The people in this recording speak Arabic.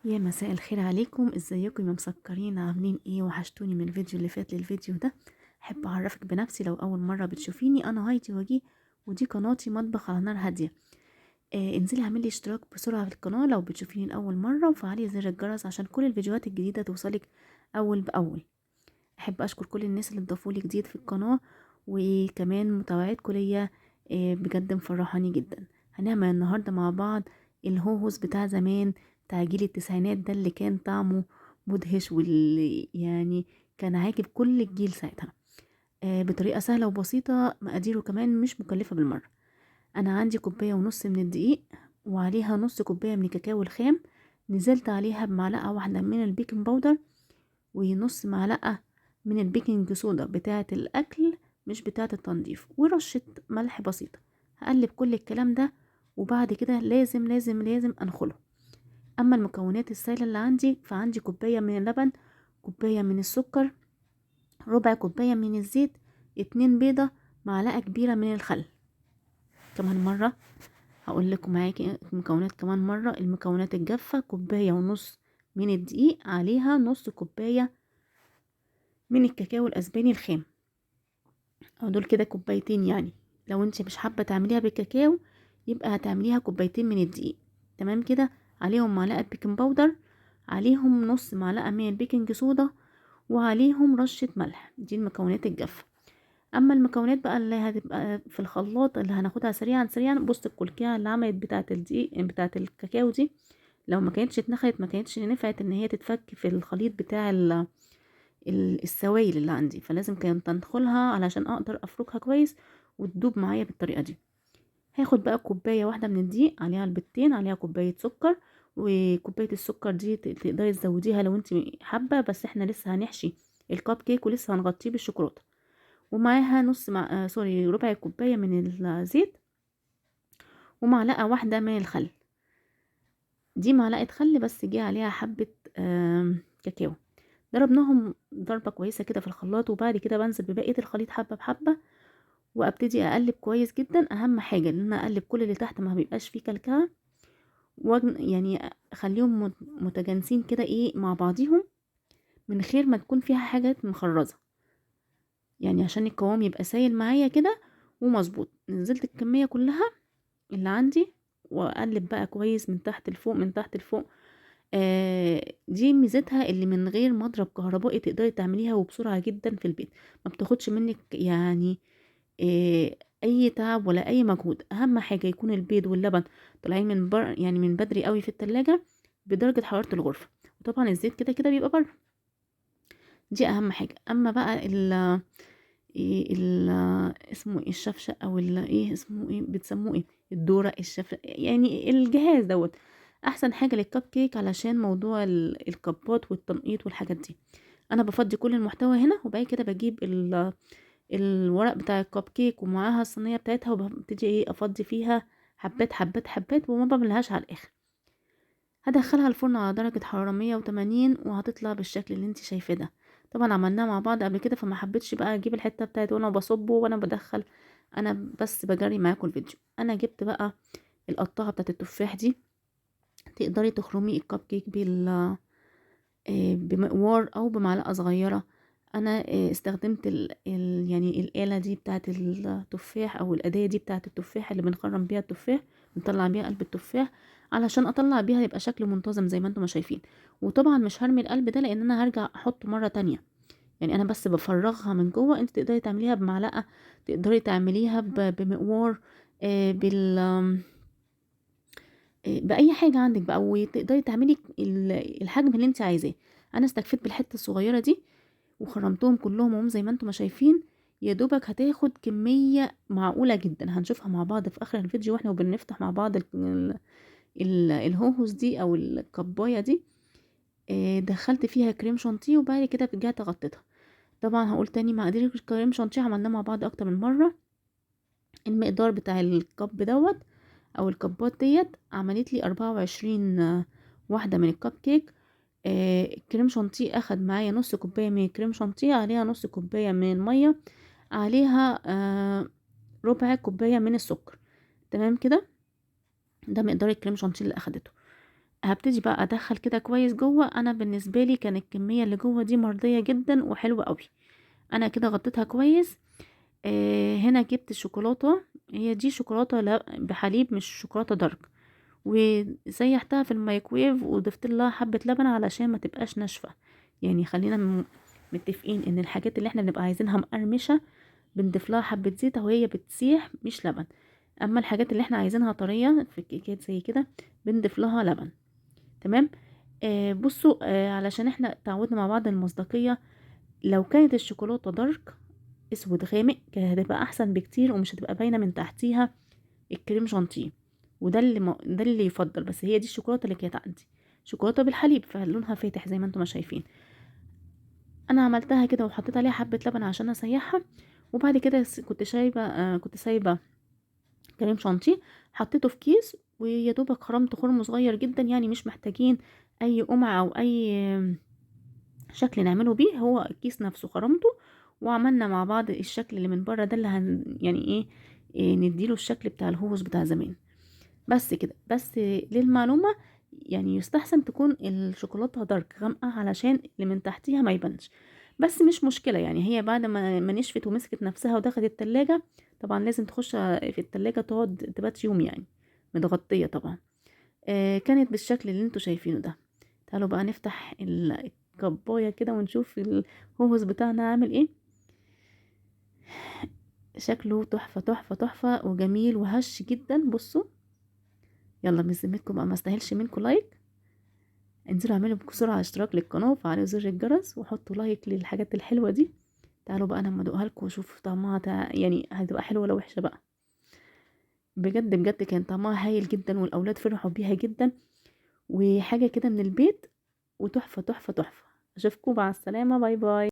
يا مساء الخير عليكم، ازيكم يا مسكرين؟ عاملين ايه؟ وحشتوني من الفيديو اللي فات للفيديو ده. احب اعرفك بنفسي لو اول مره بتشوفيني. انا هايدي وجيه، ودي قناتي مطبخ على نار هاديه. انزلي اعملي اشتراك بسرعه في القناه لو بتشوفيني لاول مره، وفعلي زر الجرس عشان كل الفيديوهات الجديده توصلك اول باول. احب اشكر كل الناس اللي اتضافوا لي جديد في القناه، وكمان متابعتكم ليا بجد مفرحاني جدا. هنعمل النهارده مع بعض الهوهوس بتاع زمان، بتاع جيل التسعينات ده، اللي كان طعمه مدهش، واللي يعني كان عاجب كل الجيل ساعتها. بطريقه سهله وبسيطه، مقاديره كمان مش مكلفه بالمره. انا عندي كوبايه ونص من الدقيق، وعليها نص كوبايه من الكاكاو الخام. نزلت عليها بمعلقه واحده من البيكنج باودر، ونص معلقة من البيكنج صودا بتاعة الأكل، مش بتاعة التنظيف، ورشة ملح بسيطة. هقلب كل الكلام ده، وبعد كده لازم لازم لازم أنخله. أما المكونات السائلة اللي عندي، فعندي كوباية من اللبن، كوباية من السكر، ربع كوباية من الزيت، 2 بيضة، معلقة كبيرة من الخل. كمان مرة هقول لكم معاكي المكونات كمان مرة. المكونات الجافة: كوباية ونص من الدقيق، عليها نص كوباية من الكاكاو الأسباني الخام، او دول كده كوبايتين يعني. لو انت مش حابه تعمليها بالكاكاو، يبقى هتعمليها كوبايتين من الدقيق. تمام كده. عليهم معلقه بيكنج باودر، عليهم نص معلقه من البيكنج صودا، وعليهم رشه ملح. دي المكونات الجافه. اما المكونات بقى اللي هتبقى في الخلاط اللي هناخدها سريعا سريعا: بص الكلكعه اللي عملت بتاعه الدقيق بتاعه الكاكاو دي، لو ما كانتش اتنخلت ما كانتش نفعت ان هي تتفك في الخليط بتاع السوائل اللي عندي، فلازم كانت ادخلها علشان اقدر افركها كويس وتدوب معايا بالطريقه دي. هاخد بقى كوبايه واحده من الدقيق، عليها البيضتين، عليها كوبايه سكر. وكوبايه السكر دي تقدري تزوديها لو انت حابه، بس احنا لسه هنحشي الكب كيك ولسه هنغطيه بالشوكولاته. ومعاها نص ربع كوبايه من الزيت، ومعلقه واحده من الخل. دي معلقه خل بس، جه عليها حبه كاكاو. ضربناهم ضربة كويسة كده في الخلاط، وبعد كده بنزل ببقية الخليط حبة بحبة، وابتدي اقلب كويس جدا. اهم حاجة ان انا اقلب كل اللي تحت ما بيبقاش فيه كلكعة، يعني اخليهم متجانسين كده ايه مع بعضيهم، من غير ما تكون فيها حاجات مخرزة، يعني عشان القوام يبقى سايل معايا كده ومظبوط. نزلت الكمية كلها اللي عندي، واقلب بقى كويس من تحت لفوق من تحت لفوق. دي ميزتها اللي من غير مضرب كهربائي تقدري تعمليها وبسرعة جدا في البيت. ما بتاخدش منك يعني اي تعب ولا اي مجهود. اهم حاجة يكون البيض واللبن طالعين من يعني من بدري قوي في التلاجة بدرجة حرارة الغرفة، وطبعا الزيت كده كده بيبقى بره. دي اهم حاجة. اما بقى ال اسمه ايه، الشفشق او ايه اسمه ايه، بتسموه ايه، الدورة، الشفشق، يعني الجهاز دوت احسن حاجة للكب كيك، علشان موضوع الكبات والتنقيط والحاجات دي. انا بفضي كل المحتوى هنا، وبعد كده بجيب الورق بتاع الكب كيك ومعاها الصينية بتاعتها، وببتدي ايه افضي فيها حبات حبات حبات، وما بعملهاش على الاخر. هدخلها الفرن على درجة حرارة 180، وهتطلع بالشكل اللي انت شايفاه ده. طبعا عملناها مع بعض قبل كده، فما حبيتش بقى اجيب الحتة بتاعت وانا بصبه وانا بدخل. انا بس بجري معاكم الفيديو. انا جبت بقى القطاعة بتاعت التفاح دي. تقدري تخرمي الكب كيك بمقوار او بمعلقة صغيرة. انا استخدمت يعني الآلة دي بتاعت التفاح، او الأداة دي بتاعت التفاح اللي بنخرم بيها التفاح، بنطلع بيها قلب التفاح، علشان اطلع بيها يبقى شكله منتظم زي ما انتم ما شايفين. وطبعا مش هرمي القلب ده، لان انا هرجع احطه مرة تانية. يعني انا بس بفرغها من جوه. انت تقدري تعمليها بمعلقة، تقدري تعمليها بمقوار، بال باي حاجه عندك بقى، وتقدري تعملي الحجم اللي انت عايزاه. انا استكفيت بالحته الصغيره دي، وخرمتهم كلهم هم زي ما انتم ما شايفين. يا دوبك هتاخد كميه معقوله جدا، هنشوفها مع بعض في اخر الفيديو واحنا بنفتح مع بعض الهوهوس دي او الكبايه دي. دخلت فيها كريم شانتيه، وبعد كده رجعت غطيتها. طبعا هقول تاني مقادير الكريم شانتيه عملناه مع بعض اكتر من مره. المقدار بتاع الكب دوت او الكبات ديت عملت لي 24 واحدة من الكب كيك. الكريم شانتيه اخد معايا نص كوباية من الكريم شانتيه، عليها نص كوباية من المية، عليها ربع كوباية من السكر. تمام كده. ده مقدار الكريم شانتيه اللي اخدته. هابتدي بقى ادخل كده كويس جوه. انا بالنسبه لي كان الكميه اللي جوه دي مرضيه جدا وحلوه قوي. انا كده غطيتها كويس. هنا جبت الشوكولاته، هي دي شوكولاته بحليب مش شوكولاته دارك، وسيحتها في الميكرويف وضفت لها حبه لبن علشان ما تبقاش ناشفه. يعني خلينا متفقين ان الحاجات اللي احنا بنبقى عايزينها مقرمشه بنضيف لها حبه زيت وهي بتسيح مش لبن. اما الحاجات اللي احنا عايزينها طريه في الكيكات زي كده بنضيف لها لبن. تمام. بصوا، علشان احنا تعودنا مع بعض المصداقيه، لو كانت الشوكولاته دارك اسود غامق كانت هتبقى احسن بكتير ومش هتبقى باينه من تحتيها الكريم شانتيه. وده ده اللي يفضل. بس هي دي الشوكولاته اللي كانت عندي، شوكولاته بالحليب فلونها فاتح زي ما انتم ما شايفين. انا عملتها كده وحطيت عليها حبه لبن عشان اسيحها. وبعد كده كنت سايبه كريم شانتيه، حطيته في كيس ويا دوبك خرمته خرم صغير جدا، يعني مش محتاجين اي قمع او اي شكل نعمله بيه. هو الكيس نفسه خرمته وعملنا مع بعض الشكل اللي من بره ده اللي يعني إيه نديله الشكل بتاع الهوز بتاع زمان. بس كده. بس للمعلومة، يعني يستحسن تكون الشوكولاتة دارك غامقة علشان اللي من تحتيها ما يبانش. بس مش مشكلة، يعني هي بعد ما نشفت ومسكت نفسها ودخلت التلاجة، طبعا لازم تخش في التلاجة تقعد تبات يوم يعني، متغطية طبعا. كانت بالشكل اللي انتوا شايفينه ده. تعالوا بقى نفتح الكباية كده ونشوف الهوز بتاعنا عامل ايه. شكله تحفة تحفة تحفة وجميل وهش جدا. بصوا، يلا من ذمتكم بقى، ما استاهلش منكم لايك؟ انزلوا اعملوا بسرعة اشتراك للقناة وفعلوا زر الجرس وحطوا لايك للحاجات الحلوة دي. تعالوا بقى انا اما ادوقها لكم وشوفوا طعمها يعني هتبقى حلوة ولا وحشة بقى. بجد بجد كان طعمها هايل جدا والاولاد فرحوا بيها جدا، وحاجة كده من البيت، وتحفة تحفة تحفة. اشوفكم مع السلامة، باي باي.